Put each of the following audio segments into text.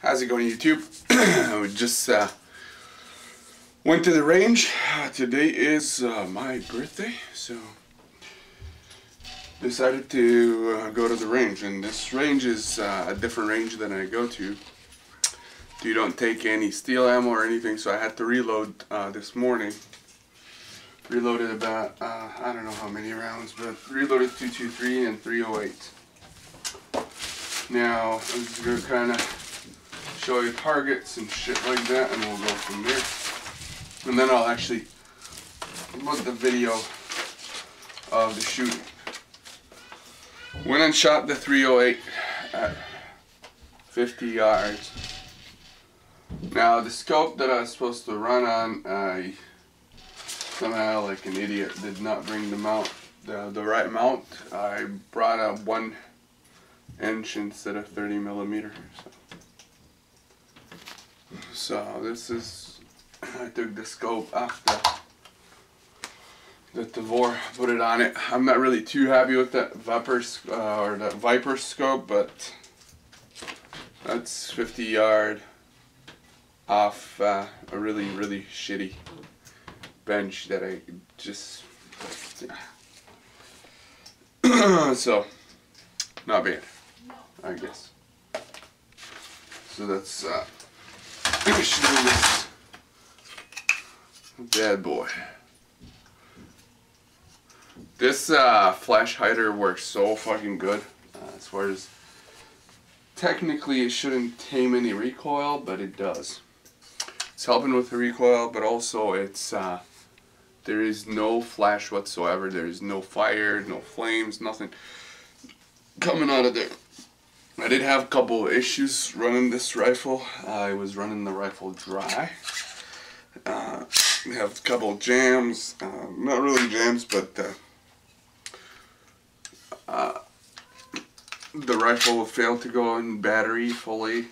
How's it going, YouTube? We just went to the range. Today is my birthday, so decided to go to the range. And this range is a different range than I go to. You don't take any steel ammo or anything, so I had to reload this morning. Reloaded about, I don't know how many rounds, but reloaded 223 and 308. Now, I'm just going to kind of show you targets and shit like that, and we'll go from there. And then I'll actually put the video of the shooting. Went and shot the 308 at 50 yards. Now, the scope that I was supposed to run on, I somehow, like an idiot, did not bring the mount, the right mount. I brought a 1 inch instead of 30 millimeter. So this is, I took the scope off the Tavor, put it on it. I'm not really too happy with that Viper scope, but that's 50 yard off a really shitty bench that I just so not bad, I guess. So that's shooting this bad boy. This flash hider works so fucking good. As far as technically, it shouldn't tame any recoil, but it does. It's helping with the recoil, but also it's there is no flash whatsoever. There is no fire, no flames, nothing coming out of there. I did have a couple of issues running this rifle. I was running the rifle dry. We have a couple of jams, not really jams, but the rifle failed to go in battery fully.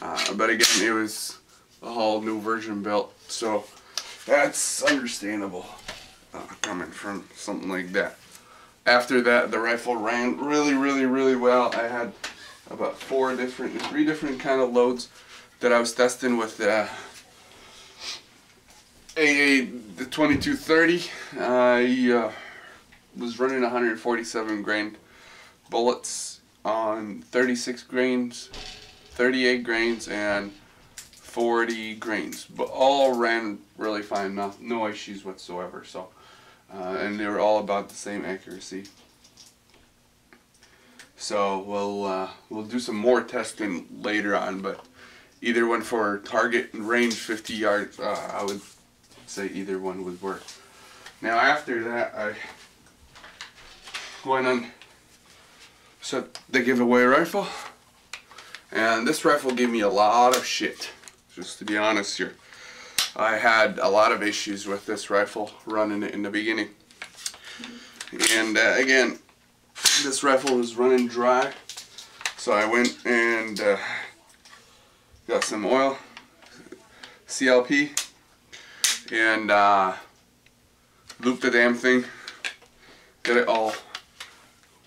But again, it was a whole new version built, so that's understandable coming from something like that. After that, the rifle ran really well. I had about 3 different kind of loads that I was testing with the AA, the 2230. I was running 147 grain bullets on 36 grains, 38 grains, and 40 grains, but all ran really fine, no issues whatsoever. So, and they were all about the same accuracy. So we'll do some more testing later on, but either one for target and range 50 yards, I would say either one would work. Now after that, I went on set the giveaway rifle, and this rifle gave me a lot of shit. Just to be honest here, I had a lot of issues with this rifle running it in the beginning. And again, this rifle was running dry, so I went and got some oil, CLP, and looped the damn thing. Got it all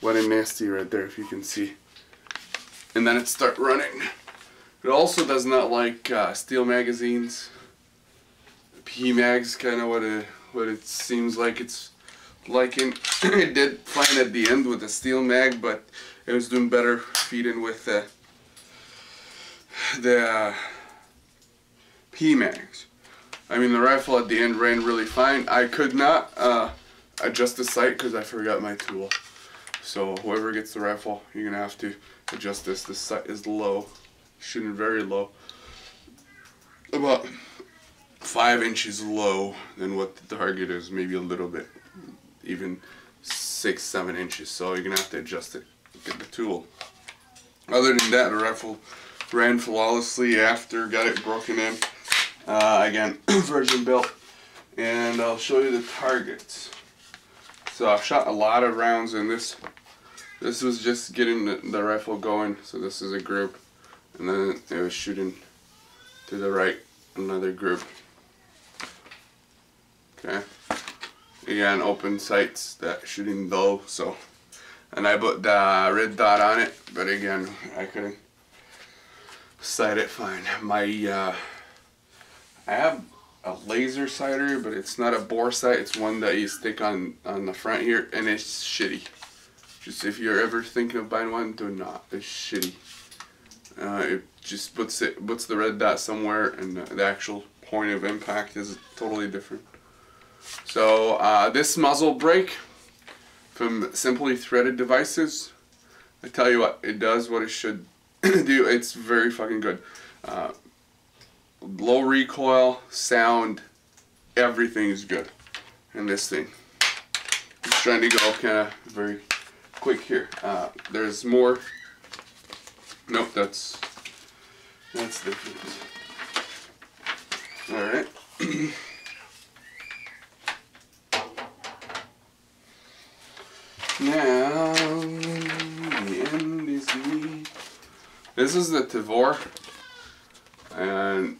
wet and nasty right there, if you can see. And then it started running. It also does not like steel magazines. P-Mag's kind of what it seems like it's liking. It did fine at the end with the steel mag, but it was doing better feeding with the P-Mags. I mean, the rifle at the end ran really fine. I could not adjust the sight because I forgot my tool. So whoever gets the rifle, you're gonna have to adjust this. The sight is low. Shooting very low, about 5 inches low than what the target is, maybe a little bit, even 6-7 inches. So you're gonna have to adjust it, get the tool. Other than that, the rifle ran flawlessly after got it broken in. Again, version built, and I'll show you the targets. So I've shot a lot of rounds in this. This was just getting the rifle going. So this is a group. And then it was shooting to the right, another group. Okay. Again, open sights, that shooting low, so. And I put the red dot on it, but again, I couldn't sight it fine. I have a laser sighter, but it's not a bore sight. It's one that you stick on the front here, and it's shitty. Just if you're ever thinking of buying one, do not. It's shitty. It just puts the red dot somewhere, and the actual point of impact is totally different. So this muzzle brake from Simply Threaded Devices, I tell you what, it does what it should do. It's very fucking good. Low recoil, sound, everything is good in this thing. Just trying to go kind of very quick here. There's more. Nope, that's different. All right. Now the end is near. This is the Tavor, and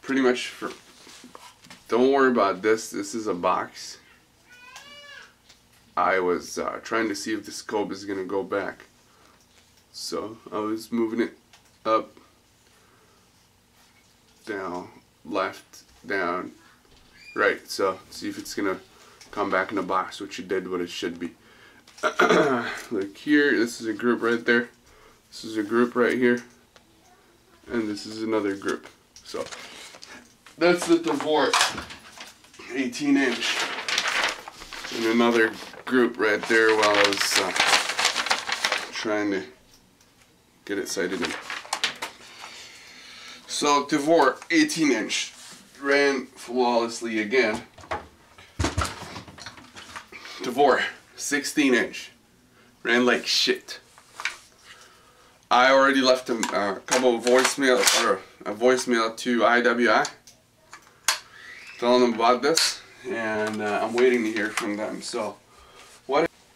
pretty much don't worry about this. This is a box. I was trying to see if the scope is gonna go back, so I was moving it up, down, left, down, right. So see if it's gonna come back in the box, which it did what it should be. Like here, this is a group right there. This is a group right here, and this is another group. So that's the Tavor 18-inch, and another group right there while I was trying to get it sighted in. So Tavor 18-inch ran flawlessly again. Tavor 16-inch ran like shit. I already left a couple of voicemails, or a voicemail to IWI telling them about this, and I'm waiting to hear from them. So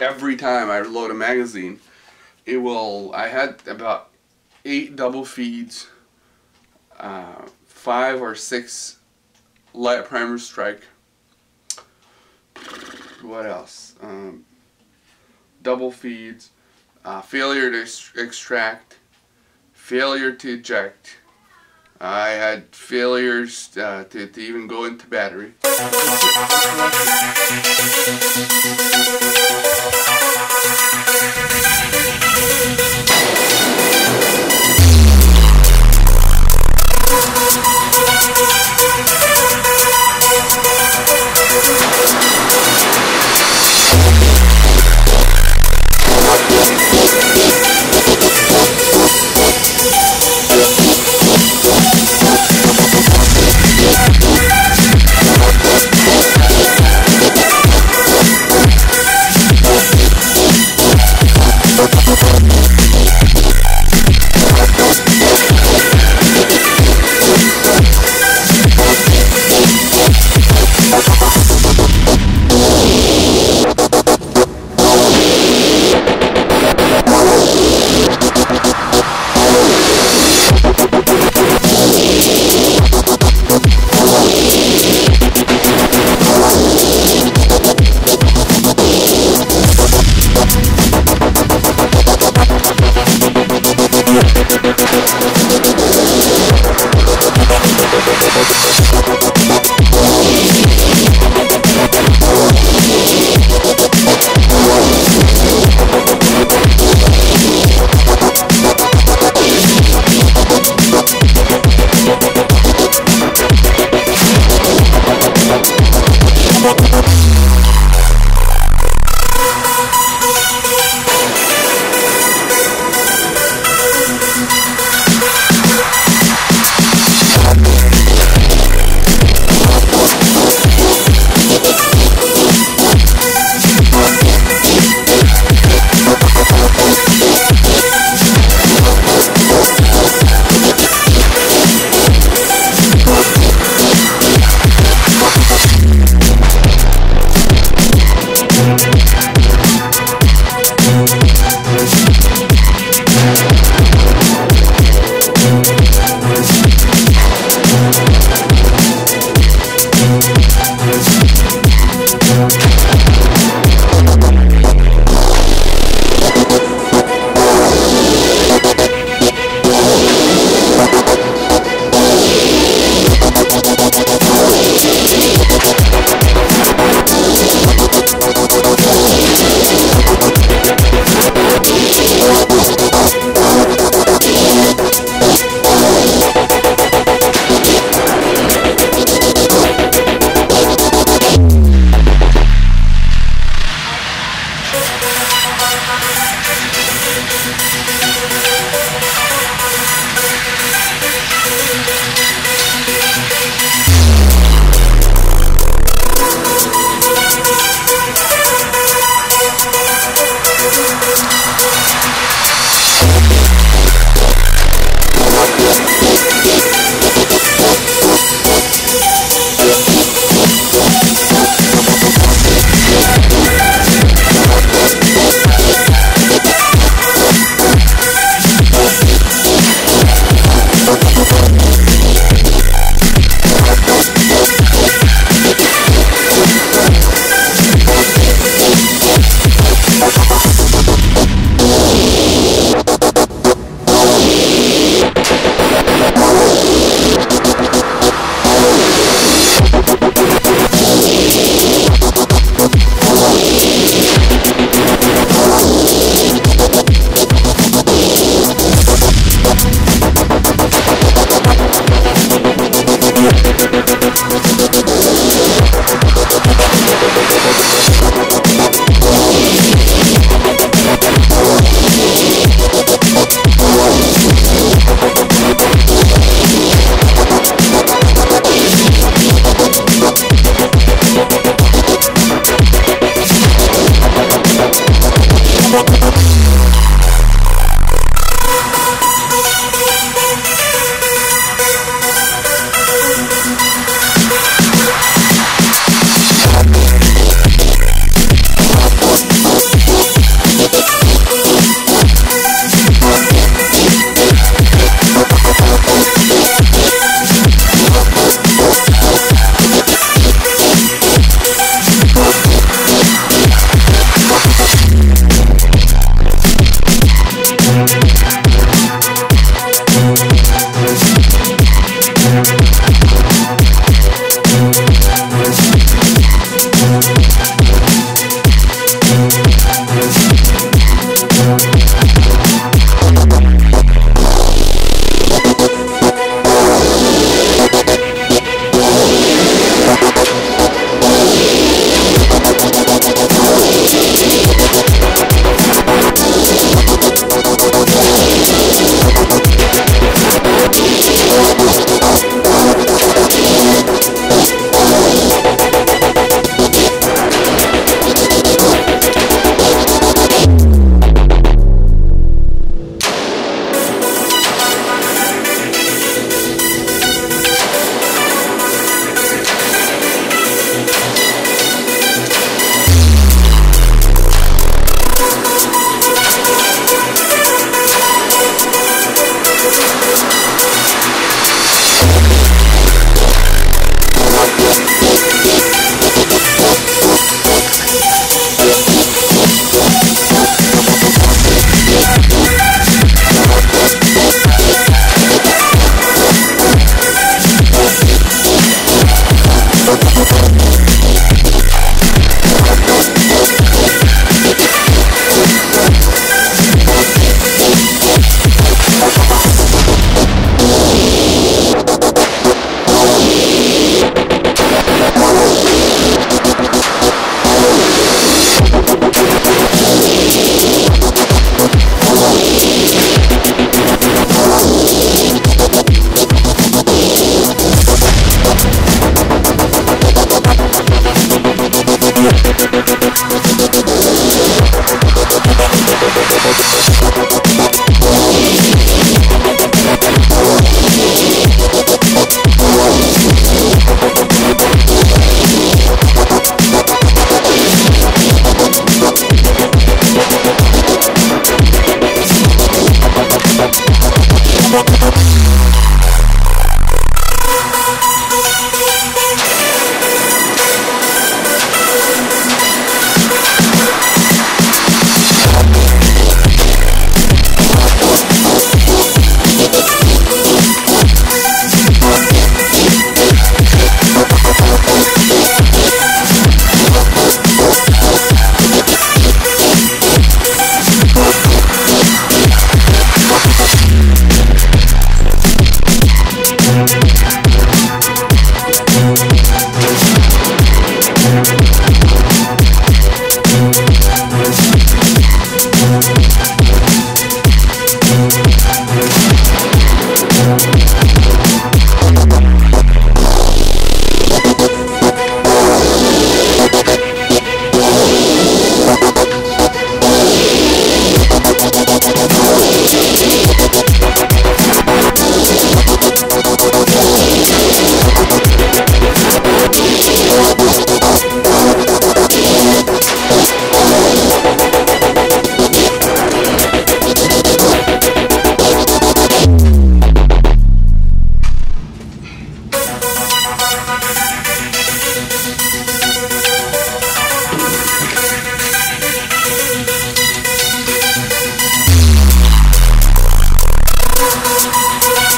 every time I load a magazine, it will, I had about 8 double feeds, 5 or 6 light primer strike. What else? Double feeds, failure to extract, failure to eject. I had failures to even go into battery.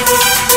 We'll be right back.